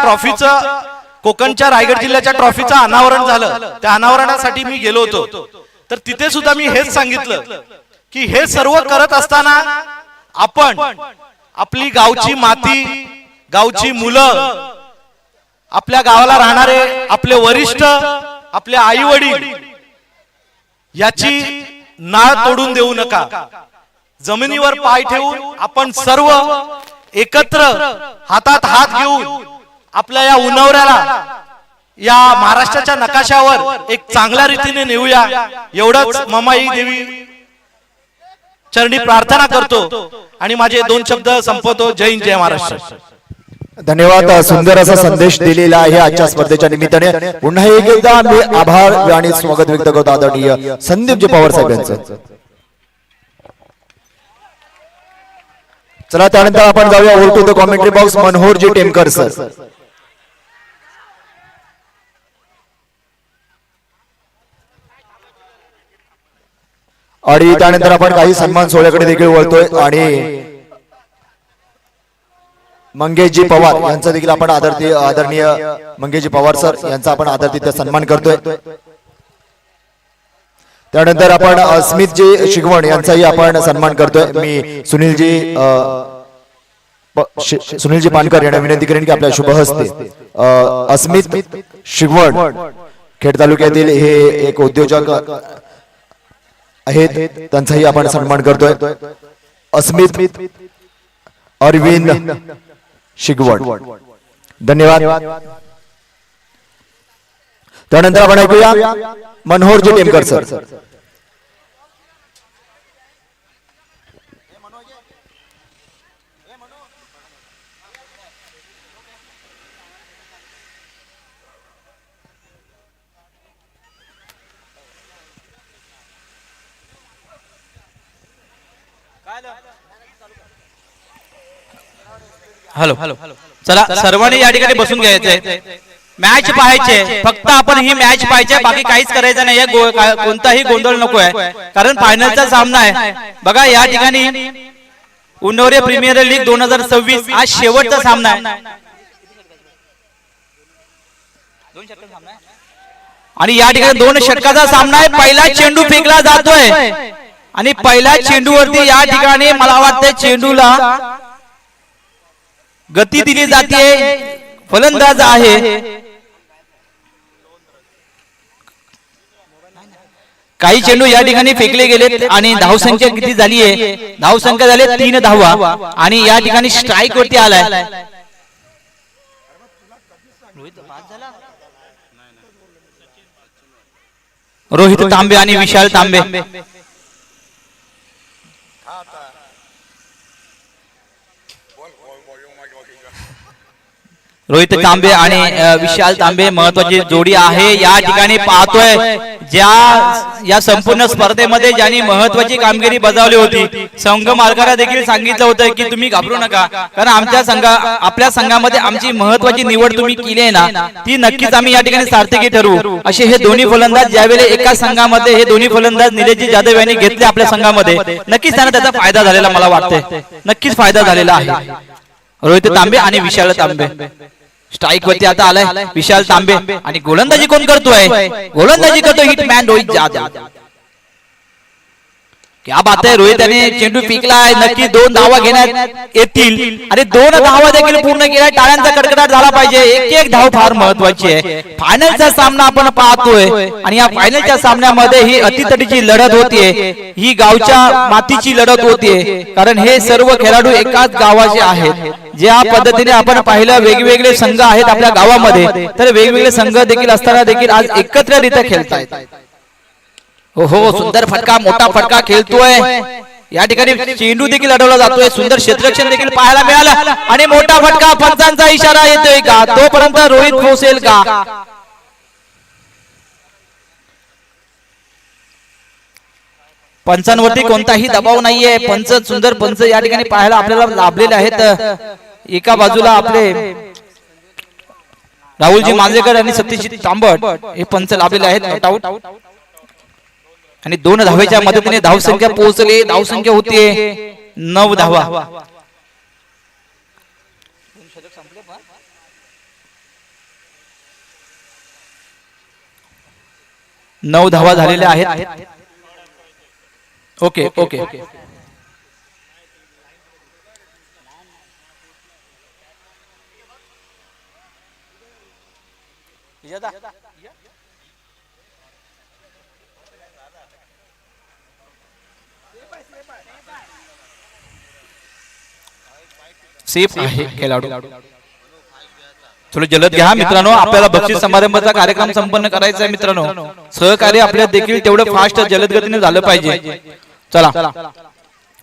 ट्रॉफीचं कोकणच्या रायगड जिल्ह्याच्या ट्रॉफीचं अनावरण झालं, त्या अनावरणासाठी मी गेलो होतो. तर तिथे सुद्धा मी हेच सांगितलं की हे सर्व करत असताना आपण आपली गावची माती, गावची मुलं, आपल्या गावाला राहणारे आपले वरिष्ठ, आपले आई वडील याची नाळ तोडून देऊ नका. जमिनीवर पाय ठेवून आपण सर्व एकत्र हातात हात घेऊन आपल्या या उन्हावऱ्याला या महाराष्ट्राच्या नकाशावर एक चांगल्या रीतीने नेऊया, एवढंच ममाई देवी चरणी प्रार्थना करतो आणि माझे 2 शब्द संपवतो. जय हिंद, जय महाराष्ट्र. धन्यवाद. सुंदर असा संदेश दिलेला आहे आजच्या स्पर्धेच्या निमित्ताने. पुन्हा एकदा मी आभार आणि स्वागत व्यक्त करतो आदरणीय संदीपजी पवार साहेब यांचं. चला त्यानंतर आपण जाऊया over to the commentary box. Manoharji Temkar sir. आणि त्यानंतर आपण काही सन्मान सोहळ्याकडे देखील वळतोय आणि मंगेशजी पवार यांचा देखील आपण आदरणीय मंगेशजी पवार सर यांचा आपण आदरातिथ्य सन्मान करतोय. त्यानंतर आपण स्मितजी शिगवण यांचाही आपण सन्मान करतोय. मी सुनीलजी पानकर यांना विनंती करेन की आपल्या शुभ हस्ते अस्मित शिगवण खेड तालुक्यातील हे एक उद्योजक आहेत, त्यांचाही आपण सन्मान करतोय. अस्मित अरविंद शिगवण, धन्यवाद. त्यानंतर आपण ऐकूया मनोहरजी टेमकर सर. हॅलो, चला सर्वांनी या ठिकाणी बसून घ्यायचंय. मॅच पाहायचे, फक्त आपण ही मॅच पाहायची, बाकी काहीच करायचं नाही. कोणताही गोंधळ नकोय, कारण फायनलचा सामना आहे. बघा या ठिकाणी उन्नवरे प्रीमियर लीग 2026 आज शेवटचा सामना आहे आणि या ठिकाणी 2 षटकाचा सामना आहे. पहिला चेंडू फेकला जातोय आणि पहिल्या चेंडूवरती या ठिकाणी मला वाटतं चेंडूला गती दिली जाते. फलंदाज आहे, काही चेंडू या ठिकाणी फेकले गेलेत आणि धावसंख्या किती झाली आहे? धावसंख्या झाली 3 धावा आणि या ठिकाणी स्ट्राईक वरती आलाय. रोहित तांबे आणि विशाल तांबे. रोहित तांबे आणि विशाल तांबे महत्वाची जोडी आहे. या ठिकाणी पाहतोय या संपूर्ण स्पर्धेमध्ये ज्यांनी महत्वाची कामगिरी बजावली होती, संघ मालकाला देखील सांगितलं होतं की तुम्ही घाबरू नका, कारण आपल्या संघामध्ये आमची महत्वाची निवड तुम्ही केली आहे ना, ती नक्कीच आम्ही या ठिकाणी सार्थकी ठरवू. असे हे दोन्ही फलंदाज ज्यावेळेला एका संघामध्ये हे दोन्ही फलंदाज निलेशजी जाधव यांनी घेतले आपल्या संघामध्ये, नक्कीच त्यांना त्याचा फायदा झालेला मला वाटतंय. नक्कीच फायदा झालेला आहे. रोहित तांबे आणि विशाल तांबे स्ट्राईक वरती आता आलाय विशाल तांबे आणि गोलंदाजी कोण करतोय? गोलंदाजी करतोय हिटमॅन रोहित जाधव. क्या बात आहे. रोहित याने चेंडू फेकलाय, नक्की 2 धावा घेण्यात येतील आणि 2 धावा देखील पूर्ण केल्या. टाळ्यांचा कडकडाट झाला पाहिजे. एक धाव फार महत्वाची आहे. फायनलचा सामना आपण पाहतोय आणि या फायनलच्या सामन्यामध्ये ही अतितटीची लढत होतीये, ही गावच्या मातीची लढत होतीये, कारण हे सर्व खेळाडू एकाच गावाचे आहेत. ज्या पद्धतीने आपण पाहिलं वेगवेगळे संघ आहेत आपल्या गावामध्ये, तर वेगवेगळे संघ देखील असताना देखील आज एकत्रितरित्या खेळतायत. हो, सुंदर फटका, मोठा फटका खेळतोय. या ठिकाणी चेंडू देखील अडवला जातोय. सुंदर क्षेत्ररक्षण देखील पाहायला मिळालं आणि मोठा फटका. पंचांचा इशारा येतोय का? तोपर्यंत रोहित पोहोचेल का? पंचांवरती कोणताही दबाव नाहीये. सुंदर पंच या ठिकाणी पाहायला आपल्याला लाभलेले आहेत. एका बाजूला आपले राहुलजी मांजरेकर आणि सतीश तांबट हे पंच लाभलेले आहेत. नॉट आउट आणि 2 धावेच्या मदतीने धावसंख्या पोहोचली. धावसंख्या होतीये 9 धावा. 9 धावा झालेल्या आहेत. ओके ओके सेफ आहे खेळाडू. थोडं जलद घ्या मित्रांनो, आपल्याला बक्षीस समारंभाचा कार्यक्रम संपन्न करायचा आहे मित्रांनो. सहकार्य आपल्या देखील तेवढं फास्ट जलद गतीने झालं पाहिजे. चला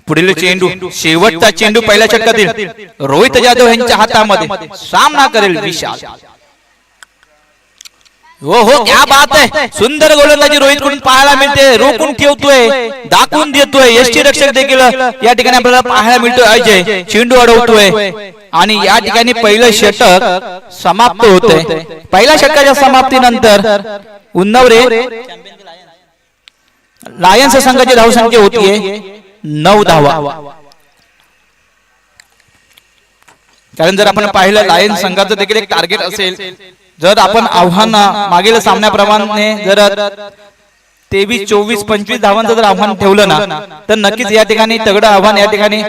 पुढील चेंडू, शेवटचा चेंडू पहिल्या षटकातील रोहित जाधव यांच्या हातामध्ये. सामना करेल विशाल. हो हो क्या बात आहे, सुंदर गोलंदाजी रोहित कडून पाहायला मिळते. रोखून ठेवतोय, दाखवून देतोय. यष्टी रक्षक देखील या ठिकाणी आपल्याला पाहायला मिळतोय. अजय चेंडू अडवतोय आणि या ठिकाणी पहिलं षटक समाप्त होतंय. पहिल्या षटकाच्या समाप्तीनंतर उन्नवरे लायन्स संघाची धावसंख्या होतीये 9 धावा. कारण जर आपण पाहिलं लायन्स संघाचं देखील एक टार्गेट असेल, जर आपण आव्हान मागील सामन्याप्रमाणे जर 23, 24, 25 धावांचं जर आव्हान ठेवलं ना, तर नक्कीच या ठिकाणी तगडं आव्हान या ठिकाणी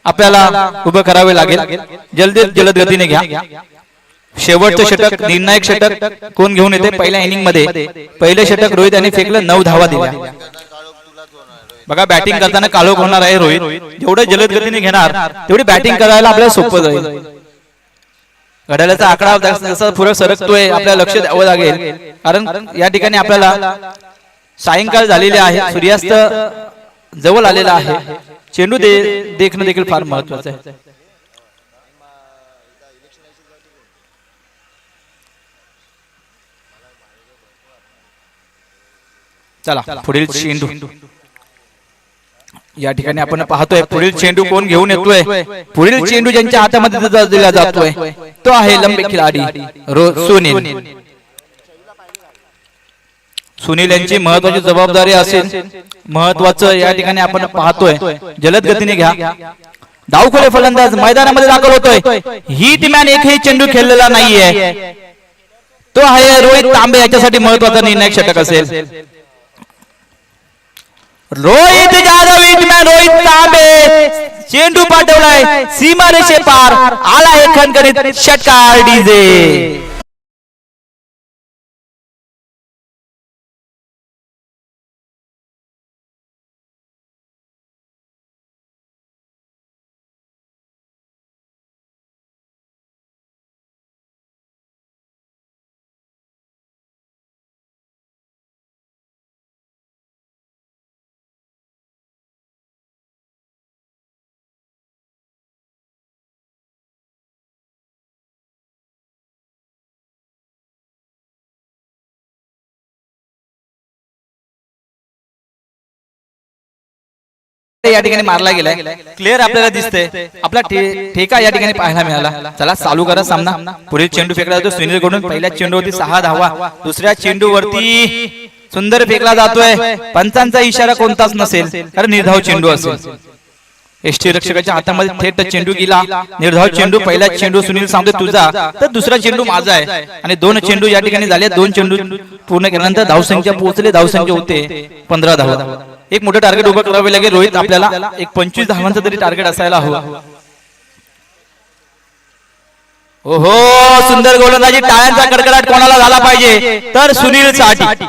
आपल्याला उभं करावे लागेल. जलद गतीने घ्या. शेवटचं षटक, निर्णायक षटक कोण घेऊन येते पहिल्या इनिंग मध्ये. पहिलं षटक रोहित यांनी फेकलं, 9 धावा दिल्या. बघा बॅटिंग करताना काळोख होणार आहे रोहित. जेवढं जलद गतीने घेणार तेवढी बॅटिंग करायला आपल्याला सोपं जाईल. घड्याळाचा आकडा जसा पुढे सरकतोय आपल्याला लक्ष द्यावं लागेल. कारण या ठिकाणी आपल्याला सायंकाळ झालेली आहे, सूर्यास्त जवळ आलेला आहे. चेंडू देखणं देखील फार महत्वाचं आहे. चला पुढील चेंडू या ठिकाणी आपण पाहतोय. पुढील चेंडू कोण घेऊन येतोय. पुढील चेंडू ज्यांच्या हातामध्ये दिला जातोय तो आहे लंबे खिलाडी सुनील. सुनील यांची महत्वाची जबाबदारी असेल. महत्वाचं या ठिकाणी आपण पाहतोय. जलद गतीने घ्या. डावखोले फलंदाज मैदानामध्ये दाखल होतोय. हिटमॅन एकही चेंडू खेळलेला नाहीये, तो आहे रोहित तांबे. याच्यासाठी महत्वाचा निर्णायक षटक असेल. रोहित जाधव, हिटमॅन रोहित तांबे चेंडू पाठवलाय सीमारेषे पार. आला एक खणखणीत षटकार डीजे. या ठिकाणी मारला गेलाय. क्लिअर आपल्याला दिसतंय. आपला ठेका या ठिकाणी पाहायला मिळाला. चला चालू करा सामना. पुढील चेंडू फेकला जातो सुनील कडून. पहिल्या चेंडूवरती 6 धावा. दुसऱ्या चेंडूवरती सुंदर फेकला जातोय. पंचांचा इशारा कोणताच नसेल, कारण निर्धाव चेंडू असेल. यष्टी रक्षकाच्या हातामध्ये थेट चेंडू गेला. निर्धाव चेंडू. पहिला चेंडू सुनील सांगतोय तुझा, तर दुसरा चेंडू माझा आहे. आणि 2 चेंडू या ठिकाणी झाले. 2 चेंडू पूर्ण केल्यानंतर धावसंख्या पोहोचले. धावसंख्या होते 15 धावा. एक मोठं टार्गेट उभं करावे लागेल रोहित. आपल्याला एक 25 धावांचं तरी टार्गेट असायला हवं. ओहो सुंदर गोलंदाजी. टाळ्यांचा कडकडाट कोणाला झाला पाहिजे, तर सुनील साठी.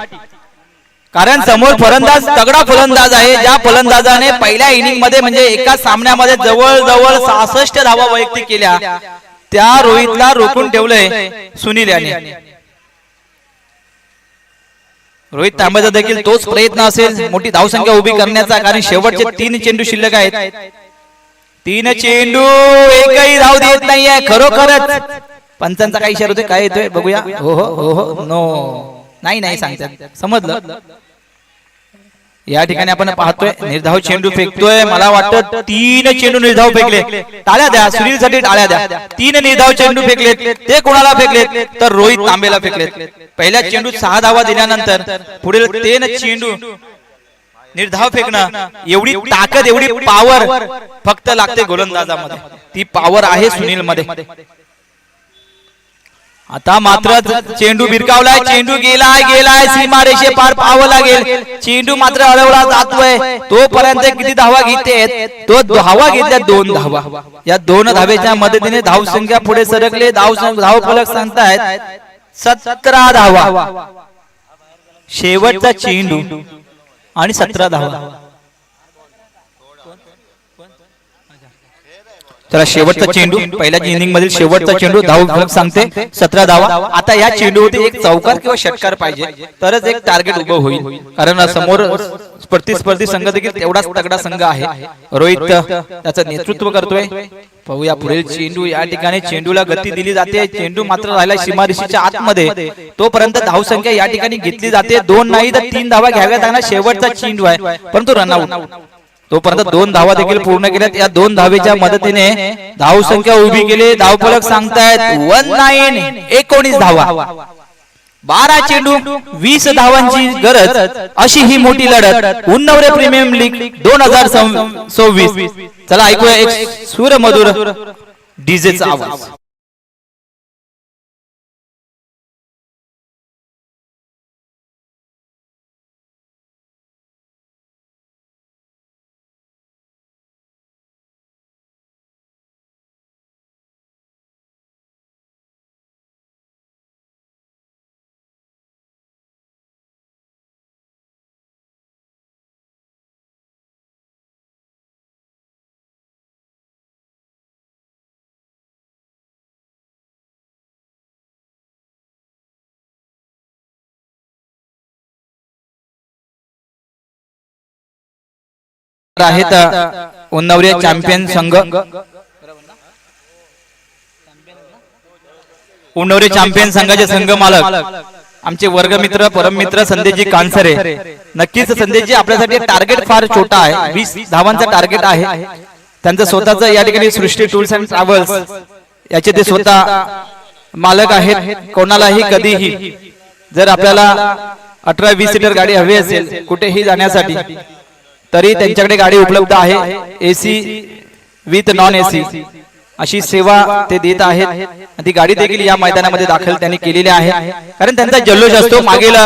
कारण समोर फलंदाज तगडा फलंदाज आहे. ज्या फलंदाजाने पहिल्या इनिंग मध्ये म्हणजे एका सामन्यामध्ये जवळजवळ 66 धावा वैयक्तिक केल्या, त्या रोहितला रोखून ठेवलंय सुनील याने. रोहित तांबेचा देखील तोच प्रयत्न असेल मोठी धावसंख्या उभी करण्याचा. कारण शेवटचे 3 चेंडू शिल्लक आहेत. 3 चेंडू एकही धाव देत नाहीये. खरोखरच पंचांचा काही इशारा होतोय. काय येतोय बघूया. हो हो हो नो नाही सांगतात. समजलं. या ठिकाणी आपण पाहतोय निर्धाव चेंडू फेकतोय. मला वाटतं 3 चेंडू निर्धाव फेकले. टाळ्या द्या सुनील साठी, टाळ्या द्या. 3 निर्धाव चेंडू फेकलेत. ते कोणाला फेकलेत, तर रोहित तांबेला फेकलेत. पहिल्या चेंडूत 6 धावा दिल्यानंतर पुढील 3 चेंडू निर्धाव फेकणं, एवढी ताकद एवढी पॉवर फक्त लागते गोलंदाजामध्ये. ती पॉवर आहे सुनील मध्ये. आता मात्र चेंडू भिरकावलाय, चेंडू गेलाय सीमारेषे पार पाहावं लागेल. चेंडू मात्र हळवला जातोय. तोपर्यंत किती धावा घेतेत? तो धावा घेतल्या 2 धावा. या 2 धावेच्या मदतीने धाव संख्या पुढे सरकले. धाव फलक सांगतायत 17 धावा. शेवटचा चेंडू आणि 17 धावा. चला शेवटचा चेंडू, पहिल्या इनिंग मधील शेवटचा चेंडू, धाव फलक सांगते 17 धावा. आता या चेंडूवरती एक चौकार किंवा षटकार पाहिजे तरच एक टार्गेट उभं होईल, कारण समोर प्रतिस्पर्धी संघ देखील तेवढाच तगडा संघ आहे. रोहित त्याचं नेतृत्व करतोय. पाहूया पुढील चेंडू. या ठिकाणी चेंडूला गती दिली जाते. चेंडू मात्र राहिला सीमारेषेच्या आतमध्ये. तोपर्यंत धाव संख्या या ठिकाणी घेतली जाते. 2 नाही तर 3 धावा घ्याव्यात लागणार. शेवटचा चेंडू आहे परंतु रनआउट. तोपर्यंत 2 धावा देखील पूर्ण केल्यात. या 2 धावेच्या मदतीने धाव संख्या उभी केली. धाव फलक सांगतायत 19 धावा. 12 चेंडू 20 धावांची गरज, अशी ही मोठी लढत उन्नवरे प्रीमियम लीग 2026. चला ऐकूया एक सूरमधुर डीजेचा आवाज. आहेत उन्नवरे चॅम्पियन संघ. उन्नवरे चॅम्पियन संघाचे संघ मालक आमचे वर्गमित्र परममित्र संदेशजी कानसरे. नक्कीच संदेशजी आपल्यासाठी टार्गेट फार छोटा आहे. 20 धावांचा टार्गेट आहे. त्यांचं स्वतःच या ठिकाणी सृष्टी टूर्स अँड ट्रॅव्हल्स याचे ते स्वतः मालक आहेत. कोणालाही कधीही जर आपल्याला 18-20 सीटर गाडी हवी असेल कुठेही जाण्यासाठी तरी त्यांच्याकडे गाडी उपलब्ध आहे. AC विथ नॉन AC अशी सेवा ते देत आहेत. ती गाडी देखील या मैदानामध्ये दाखल त्यांनी केलेली आहे, कारण त्यांचा जल्लोष असतो. मागील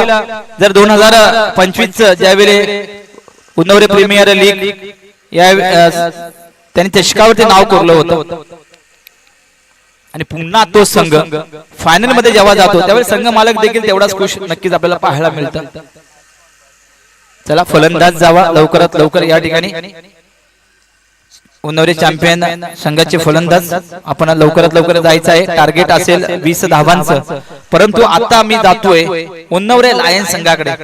जर 2025 ज्यावेळी उन्नवरे प्रीमियर लीग या त्यांनी चषकावरती नाव कोरलं होतं आणि पुन्हा तो संघ फायनल मध्ये जेव्हा जातो त्यावेळी संघ मालक देखील तेवढाच खुश नक्कीच आपल्याला पाहायला मिळतं. चला फलंदाज जावा लवकरात लवकर. या ठिकाणी उन्नवरे चॅम्पियन संघाचे फलंदाज आपण लवकरात लवकर जायचं आहे. टार्गेट असेल 20 धावांचं, परंतु आता मी जातोय उन्नवरे लायन्स संघाकडे.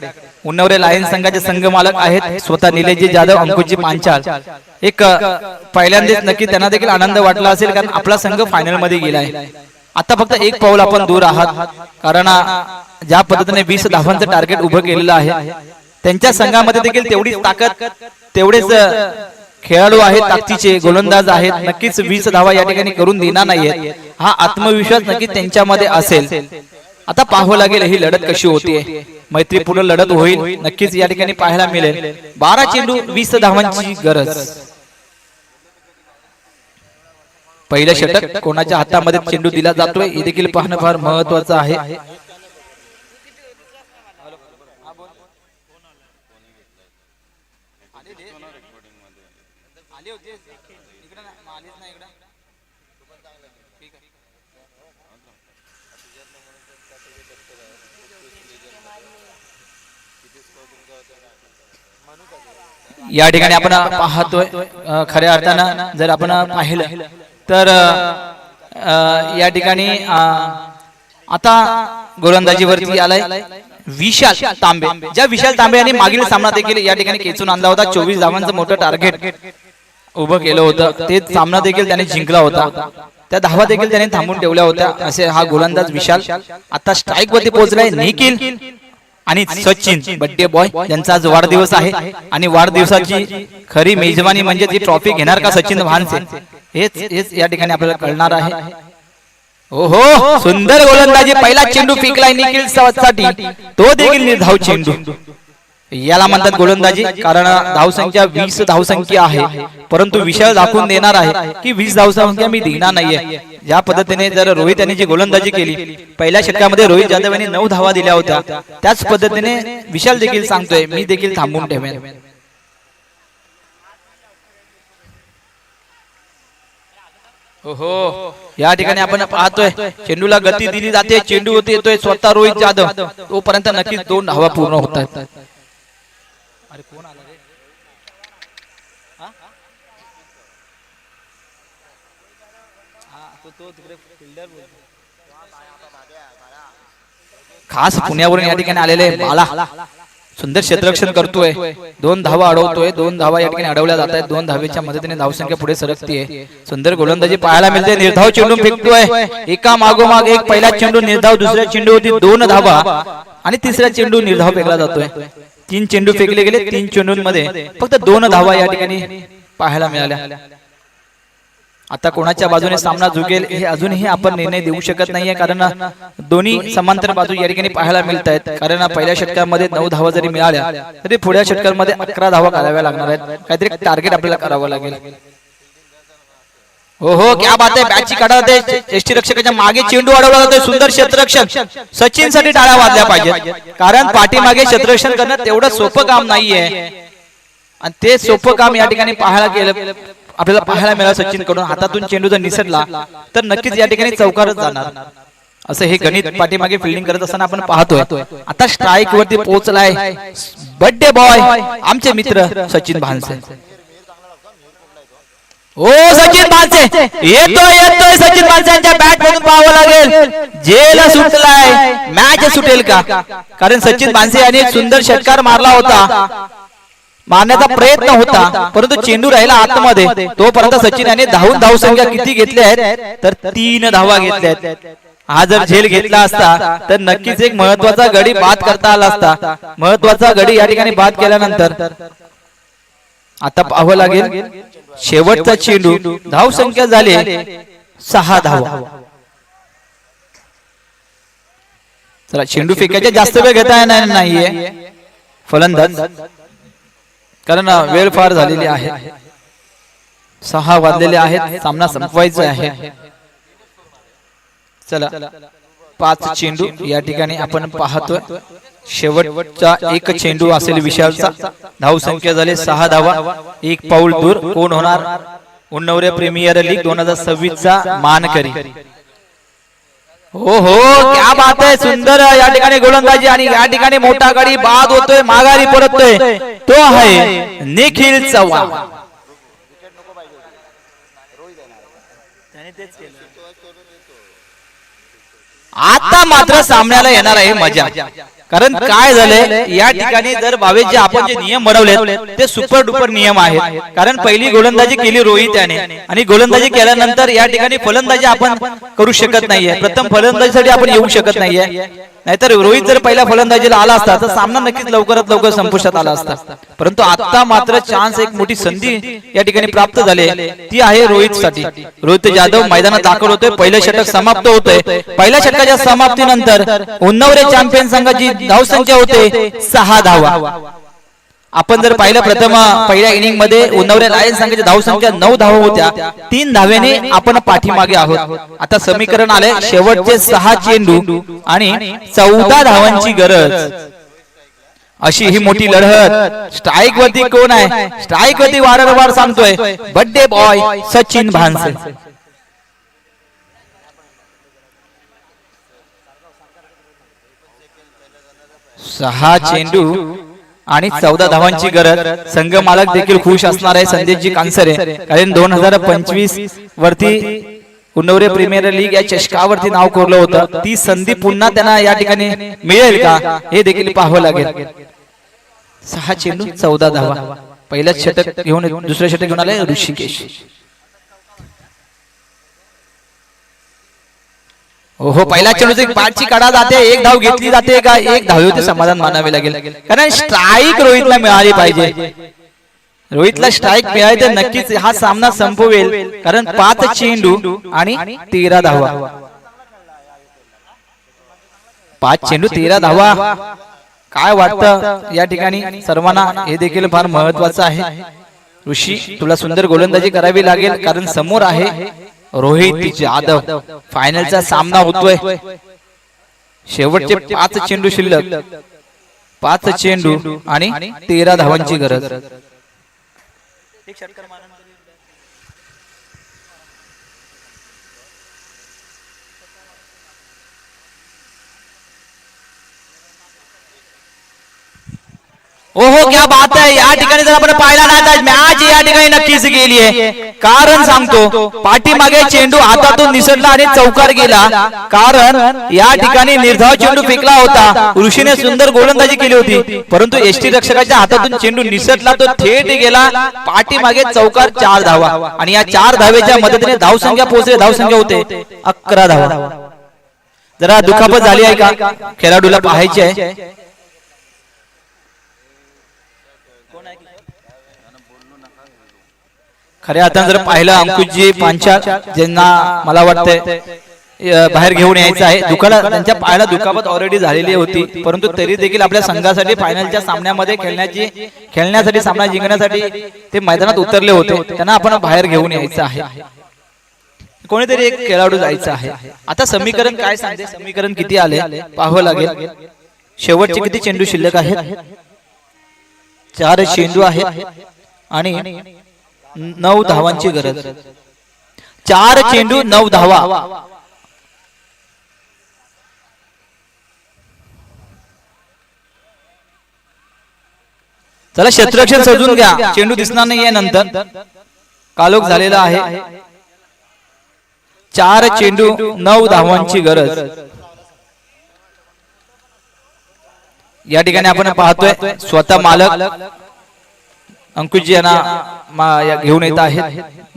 उन्नवरे लायन्स संघाचे संघ मालक आहेत स्वतः निलेशजी जाधव, अंकुशजी पांचाल. एक पहिल्यांदाच नक्की त्यांना देखील आनंद वाटला असेल, कारण आपला संघ फायनल मध्ये गेलाय. आता फक्त एक पाऊल आपण दूर आहात, कारण ज्या पद्धतीने 20 धावांचं टार्गेट उभं केलेलं आहे त्यांच्या संघामध्ये देखील तेवढीच ताकद, तेवढेच खेळाडू आहेत, ताकदीचे गोलंदाज आहेत. नक्कीच 20 धावा या ठिकाणी करून देणार नाहीये, हा आत्मविश्वास नक्कीच त्यांच्यामध्ये असेल. आता पाहावं लागेल ही लढत कशी होतीये. मैत्रीपूर्ण लढत होईल नक्कीच या ठिकाणी पाहायला मिळेल. 12 चेंडू 20 धावांची गरज. पहिलं षटक कोणाच्या हातामध्ये चेंडू दिला जातोय हे देखील पाहणं फार महत्वाचं आहे. या ठिकाणी आपण पाहतोय खऱ्या अर्थानं जर आपण पाहिलं तर या ठिकाणी आता गोलंदाजीवरती आलाय विशाल तांबे. ज्या विशाल तांबे यांनी मागील सामना देखील या ठिकाणी खेचून आणला होता. 24 धावांचं मोठं टार्गेट उभं केलं होतं. ते सामना देखील त्याने जिंकला होता. त्या धावा देखील त्याने थांबून ठेवल्या होत्या. असे हा गोलंदाज विशाल आता स्ट्राईक वरती पोहोचलाय. निखिल आणि सचिन बड्डे बॉय यांचा आज वाढदिवस आहे आणि वाढदिवसाची खरी मेजवानी म्हणजे ती ट्रॉफी घेणार का सचिन भानसे हेच या ठिकाणी आपल्याला कळणार आहे. ओहो सुंदर गोलंदाजी. पहिला चेंडू फेकलाय निखिल साठी, तो देखील निर्धाव चेंडू. याला म्हणतात गोलंदाजी, कारण धावसंख्या 20 धावसंख्या आहे, परंतु विशाल दाखवून देणार आहे की 20 धावसंख्या मी देणार नाहीये. ज्या पद्धतीने जर रोहित यांनी जी गोलंदाजी केली, पहिल्या षटकामध्ये रोहित जाधव यांनी 9 धावा दिल्या होत्या, त्याच पद्धतीने विशाल देखील सांगतोय मी देखील थांबून ठेवेन. ओहो, या ठिकाणी आपण पाहतोय चेंडूला गती दिली जाते, चेंडू होती येतोय स्वतः रोहित जाधव, तोपर्यंत नक्कीच 2 धावा पूर्ण होतात. अरे कोण आला रे? खास पुण्यावरून या ठिकाणी आलेले बाला सुंदर क्षेत्ररक्षण करतोय, 2 धावा अडवतोय, 2 धावा या ठिकाणी अडवल्या जात आहेत. 2 धावेच्या मदतीने धावसंख्या पुढे सरकतीये. सुंदर गोलंदाजी पाहायला मिळते. निर्धाव चेंडू फेकतोय, एका मागोमाग एक. पहिला चेंडू निर्धाव, दुसऱ्या चेंडूवरती 2 धावा आणि तिसरा चेंडू निर्धाव फेकला जातोय. 3 चेंडू फेकले गेले, 3 चेंडूंमध्ये फक्त 2 धावा या ठिकाणी पाहायला मिळाल्या. आता कोणाच्या बाजूने सामना झुकेल हे अजूनही आपण निर्णय देऊ शकत नाहीये, कारण दोन्ही समांतर बाजू या ठिकाणी पाहायला मिळत आहेत. कारण पहिल्या षटकामध्ये 9 धावा जरी मिळाल्या तरी पुढच्या षटकामध्ये 11 धावा कराव्या लागणार आहेत. काहीतरी टार्गेट आपल्याला करावं लागेल. हो हो, क्या बात आहे. बॅटची काढा जाते, यष्टीरक्षकाच्या मागे चेंडू अडवला जातोय. सुंदर क्षेत्ररक्षण. सचिन साठी टाळ्या वाजल्या पाहिजेत, कारण पाठीमागे क्षेत्ररक्षण करणं तेवढं सोपं काम नाहीये आणि ते सोपं काम या ठिकाणी आपल्याला पाहायला मिळालं. सचिन कडून हातातून चेंडू जर निसटला तर नक्कीच या ठिकाणी चौकारच जाणार, असं हे गणित पाठीमागे फिल्डिंग करत असताना आपण पाहतोय. आता स्ट्राईक वरती पोहोचलाय बर्थडे बॉय आमचे मित्र सचिन भानसे. ओ सचिन भानसे येतोय सचिन भानसेंच्या बॅट मधून पाहावं लागेल. जेल सुटलाय, मॅच सुटेल का? कारण सचिन भानसे यांनी एक सुंदर षटकार मारला होता, मारण्याचा प्रयत्न होता, परंतु चेंडू राहिला आतमध्ये. तोपर्यंत सचिन यांनी धावसंख्या किती घेतल्या आहेत तर 3 धावा घेतल्या आहेत. हा जर झेल घेतला असता तर नक्कीच एक महत्वाचा गडी बाद करता आला असता. महत्वाचा गडी या ठिकाणी बाद केल्यानंतर आता पाहावं लागेल शेवटचा चेंडू. धावसंख्या झाली 6 धावा. चला, चेंडू फेकायचे जास्त वेळ घेता येणार नाहीये फलंदाज, कारण वेळ फार झालेली आहे. 6 वाजलेले आहेत, सामना संपवायचा आहे. चला, 5 चेंडू या ठिकाणी आपण पाहतोय. शेवटचा एक चेंडू असेल विशालचा. धावसंख्या झाली 6 धावा. 1 पाऊल दूर कोण होणार उन्नवरे प्रीमियर लीग 2026 चा मानकरी. हो हो, क्या बात आहे. सुंदर या ठिकाणी गोलंदाजी आणि या ठिकाणी मोठा गडी बाद होतोय, माघारी परततोय. तो आहे निखिल चव्हाण. आता मात्र सामन्याला येणार आहे मजा, कारण काय झालंय या ठिकाणी जर भावेश जे आपण जे नियम बनवले ते सुपर डुपर नियम आहेत. कारण पहिली गोलंदाजी केली रोहित याने आणि गोलंदाजी केल्यानंतर या ठिकाणी फलंदाजी आपण करू शकत नाहीये. प्रथम फलंदाजीसाठी आपण येऊ शकत नाहीये, नाहीतर रोहित जर पहिल्या फलंदाजीला आला असता तर सामना नक्कीच लवकरात लवकर संपुष्टात आला असता. परंतु आता मात्र चान्स, एक मोठी संधी या ठिकाणी प्राप्त झाली, ती आहे रोहित साठी. रोहित जाधव मैदानात दाखल होतोय. पहिलं षटक समाप्त होतोय. पहिल्या षटकाच्या समाप्तीनंतर उन्नवरे चॅम्पियन संघाची धावसंख्या होते 6 धावा. आपण जर पाहिलं प्रथम पहिल्या इनिंग मध्ये उन्नवरे लायन्स संघाची धावसंख्या 9 धावा होत्या. 3 धावेने आपण पाठीमागे आहोत. आता समीकरण आले शेवटचे 6 चेंडू आणि 14 धावांची गरज. अशी ही मोठी लढत. स्ट्राईक वरती कोण आहे? स्ट्राईक वरती वारंवार सांगतोय बर्थडे बॉय सचिन भानसे. सहा चेंडू आणि 14 धावांची गरज. संघ मालक देखील खुश असणार आहे संदेशजी कांसरे, कारण 2025 वरती उन्नवरे प्रीमियर लीग या चषकावरती नाव कोरलं होतं. ती संधी पुन्हा त्यांना या ठिकाणी मिळेल का हे देखील पाहावं लागेल. 6 चेंडू 14 धावा. पहिलं षटक घेऊन दुसरं षटक घेऊन आले ऋषिकेश. हो, पहिल्या चेंडूची 5ची काढा जाते, 1 धाव घेतली जाते का? 1 धावेवरती समाधान मानावे लागेल, कारण स्ट्राईक रोहितला मिळाली पाहिजे. रोहितला स्ट्राईक मिळाली तर नक्कीच हा सामना संपवेल, कारण 5 चेंडू आणि 13 धावा. 5 चेंडू 13 धावा. काय वाटतं या ठिकाणी सर्वांना हे देखील फार महत्वाचं आहे. ऋषी तुला सुंदर गोलंदाजी करावी लागेल कारण समोर आहे रोहित जाधव. फायनलचा सामना होतोय. शेवटचे 5 चेंडू शिल्लक. 5 चेंडू आणि 13 धावांची गरज. ओहो क्या बात आहे. या ठिकाणी जर आपण पाहिला ना तर मॅच या ठिकाणी नक्कीच गेली आहे. कारण सांगतो पाठीमागे चेंडू हातातून निसटला आणि चौकार गेला. कारण या ठिकाणी निर्धाव चेंडू फेकला होता. ऋषीने सुंदर गोलंदाजी केली होती परंतु एसटी रक्षकाच्या हातातून चेंडू निसटला तो थेट गेला. पाठीमागे चौकार 4 धावा आणि या 4 धावेच्या मदतीने धावसंख्या पोहोचले. धावसंख्या होते 11 धावा. जरा दुखापत झाली आहे का खेळाडूला पाहायची आहे. खऱ्या अर्थानं जर पाहिलं अंकुशजी पांचाळ ज्यांना मला वाटतंय बाहेर घेऊन यायचं आहे. त्यांच्या पायाला दुखापत ऑलरेडी झालेली होती परंतु तरी देखील आपल्या संघासाठी फायनलच्या सामन्यामध्ये खेळण्यासाठी सामना जिंकण्यासाठी ते मैदानात उतरले होते. त्यांना आपण बाहेर घेऊन यायचं आहे. कोणीतरी एक खेळाडू जायचं आहे. आता समीकरण काय सांगते. समीकरण किती आले पाहावं लागेल. शेवटचे किती चेंडू शिल्लक आहेत. 4 चेंडू आहेत आणि 9 धावांची गरज. 4 चेंडू 9 धावा. चला क्षेत्ररक्षण सजून घ्या. चेंडू दिसणार नाहीये नंतर. कालोख झालेला आहे. 4 चेंडू 9 धावांची गरज. या ठिकाणी आपण पाहतोय स्वतः मालक अंकुशजी यांना घेऊन येत आहेत.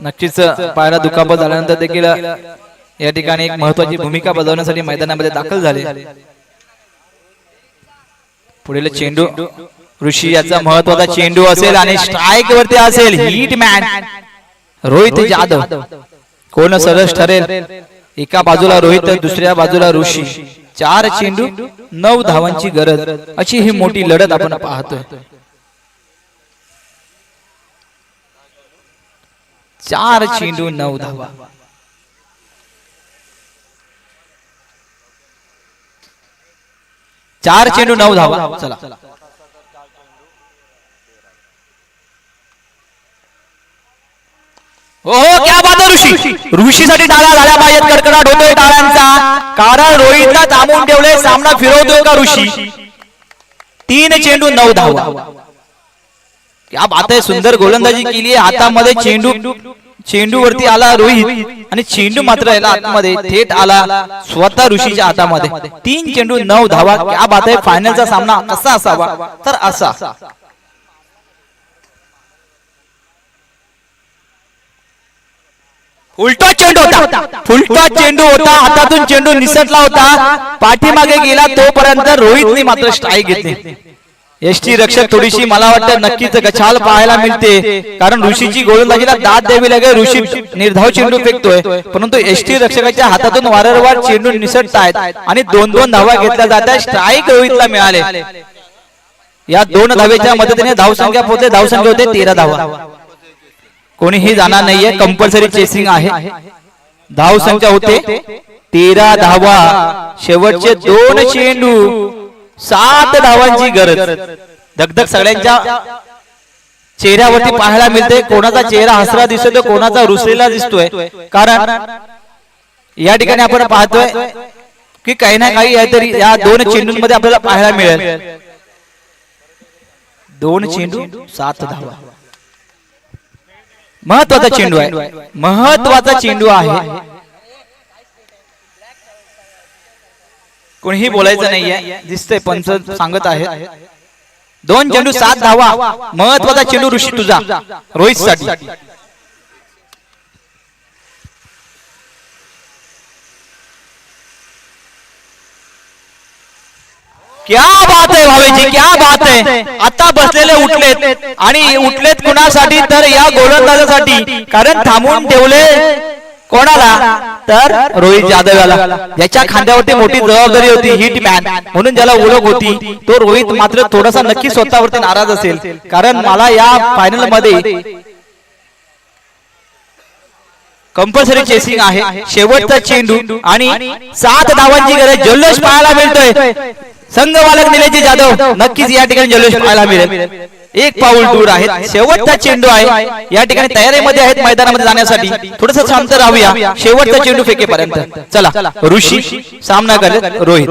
नक्कीच पायाला दुखापत झाल्यानंतर देखील या ठिकाणी एक महत्वाची भूमिका बजावण्यासाठी मैदानामध्ये दाखल झाले. पुढील चेंडू ऋषी याचा महत्वाचा चेंडू असेल आणि स्ट्राईक वरती असेल. हिटमॅन रोहित जाधव. कोण सरस ठरेल. एका बाजूला रोहित तर दुसऱ्या बाजूला ऋषी. 4 चेंडू 9 धावांची गरज अशी ही मोठी लढत आपण पाहतोय. 4 चेंडू 9 धावा. चार चेंडू 9 धावा. चला ओहो क्या बात आहे. ऋषीसाठी टाळ्या झाल्या पाहिजेत. कडकडाट होतोय टाळ्यांचा कारण रोहितला थांबवून ठेवले. सामना फिरवतोय का ऋषी. 3 चेंडू 9 धावा. क्या बात आहे. सुंदर गोलंदाजी केली आहे. हातामध्ये चेंडू वरती आला रोहित आणि चेंडू मात्र याला आतमध्ये थेट आला स्वतः ऋषीच्या हातामध्ये. 3 चेंडू 9 धावा. क्या बात आहे. फायनलचा सामना कसा असावा तर असा. उलटा चेंडू होता. हातातून चेंडू निसटला होता. पाठीमागे गेला तोपर्यंत रोहितने मात्र स्ट्राईक घेतली. एसटी रक्षक थोडीशी मला वाटतं नक्कीच गछाल पाहायला मिळते कारण ऋषीची गोलंदाजीला दाद द्यावी लागेल. ऋषी निर्धाव चेंडू फेकतोय परंतु एसटी रक्षकाच्या हातातून वारंवार चेंडू निसटतायत आणि 2-2 धावा घेतल्या जात आहेत. स्ट्राईक रोहितला मिळाले. या 2 धावेच्या मदतीने धावसंख्या पोहोचते. धावसंख्या होते 13 धावा. कोणीही जाणार नाहीये. कंपल्सरी चेसिंग आहे. धावसंख्या होते 13 धावा. शेवटचे 2 चेंडू 7 धावांची गरज. धगधग सगळ्यांच्या चेहऱ्यावरती पाहायला मिळते. कोणाचा चेहरा हसरा दिसतोय कोणाचा रुसलेला दिसतोय कारण या ठिकाणी आपण पाहतोय की काही ना काही तरी या 2 चेंडूंमध्ये आपल्याला पाहायला मिळेल. 2 चेंडू 7 धावा. महत्वाचा चेंडू आहे. महत्वाचा चेंडू आहे. कोणीही बोलायचं नाहीये. दिसतंय पंच सांगत आहे. 2 चेंडू 7 धावा. महत्वाचा चेंडू ऋषी तुझा रोहित साठी. क्या बात आहे भावेजी. क्या बात आहे. आता बसलेले उठलेत आणि उठलेत कुणासाठी तर या गोलंदाजासाठी कारण थांबवून ठेवले कोणाला? तर रोहित जाधव याला, ज्याच्या खांद्यावरती मोठी जबाबदारी होती, हिट मॅन म्हणून ज्याला ओळख होती तो रोहित मात्र थोडासा नक्की स्वतःवरती नाराज असेल, कारण मला या फायनल मध्ये कंपल्सरी चेसिंग आहे, शेवटचा चेंडू आणि 7 धावांची गरज, जल्लोष पाहायला मिळतोय. संघ मालक निलेश जाधव नक्कीच या ठिकाणी जल्लोष पाहायला मिळेल. एक पाऊल दूर आहे, शेवटचा चेंडू आहे, या ठिकाणी तयारीमध्ये आहेत मैदानामध्ये जाण्यासाठी. थोडस शांत राहूया शेवटचा चेंडू फेकेपर्यंत. चला ऋषी सामना करेल रोहित.